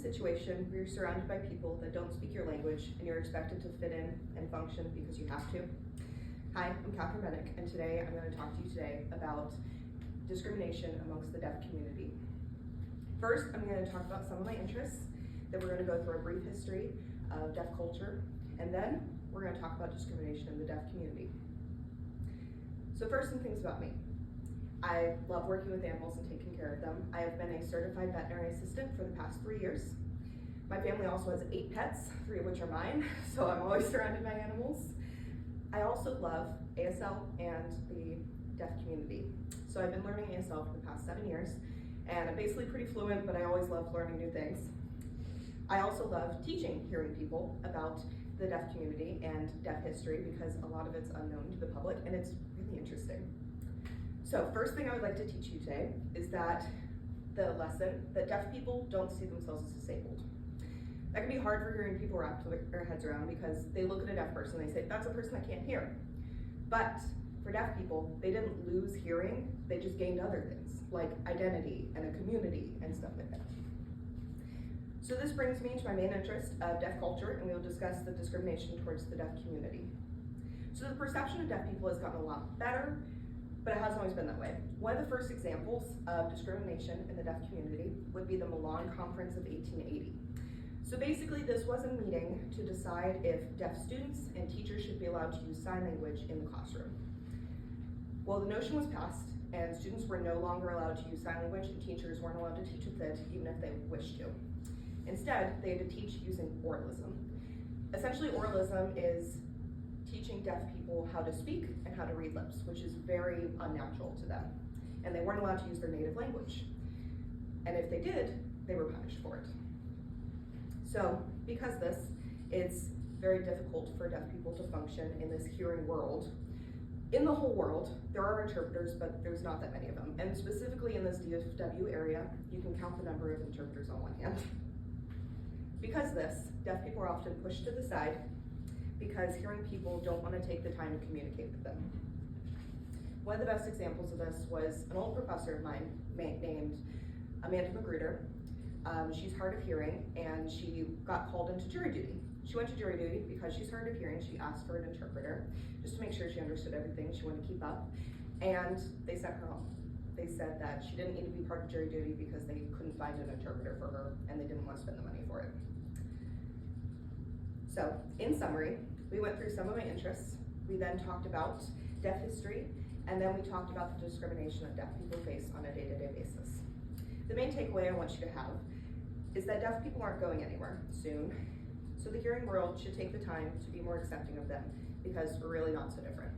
situation where you're surrounded by people that don't speak your language and you're expected to fit in and function because you have to. Hi, I'm Catherine Bennick, and today I'm going to talk to you today about discrimination amongst the deaf community. First, I'm going to talk about some of my interests, then we're going to go through a brief history of deaf culture, and then we're going to talk about discrimination in the deaf community. So first, some things about me. I love working with animals and taking care of them. I have been a certified veterinary assistant for the past 3 years. My family also has 8 pets, 3 of which are mine, so I'm always surrounded by animals. I also love ASL and the deaf community. So I've been learning ASL for the past 7 years, and I'm basically pretty fluent, but I always love learning new things. I also love teaching hearing people about the deaf community and deaf history because a lot of it's unknown to the public, and it's really interesting. So first thing I would like to teach you today is that the lesson that deaf people don't see themselves as disabled. That can be hard for hearing people wrap their heads around because they look at a deaf person and they say, that's a person that can't hear. But for deaf people, they didn't lose hearing, they just gained other things like identity and a community and stuff like that. So this brings me to my main interest of deaf culture, and we will discuss the discrimination towards the deaf community. So the perception of deaf people has gotten a lot better, but it hasn't always been that way. One of the first examples of discrimination in the deaf community would be the Milan Conference of 1880. So basically this was a meeting to decide if deaf students and teachers should be allowed to use sign language in the classroom. Well, the notion was passed, and students were no longer allowed to use sign language, and teachers weren't allowed to teach with it even if they wished to. Instead, they had to teach using oralism. Essentially, oralism is teaching deaf people how to speak and how to read lips, which is very unnatural to them. And they weren't allowed to use their native language. And if they did, they were punished for it. So because this, it's very difficult for deaf people to function in this hearing world. In the whole world, there are interpreters, but there's not that many of them. And specifically in this DFW area, you can count the number of interpreters on one hand. Because of this, deaf people are often pushed to the side because hearing people don't want to take the time to communicate with them. One of the best examples of this was an old professor of mine named Amanda Magruder. She's hard of hearing, and she got called into jury duty. She went to jury duty because she's hard of hearing. She asked for an interpreter just to make sure she understood everything. She wanted to keep up, and they sent her home. They said that she didn't need to be part of jury duty because they couldn't find an interpreter for her, and they didn't want to spend the money for it. So, in summary, we went through some of my interests. We then talked about deaf history, and then we talked about the discrimination that deaf people face on a day-to-day basis. The main takeaway I want you to have is that deaf people aren't going anywhere soon, so the hearing world should take the time to be more accepting of them because we're really not so different.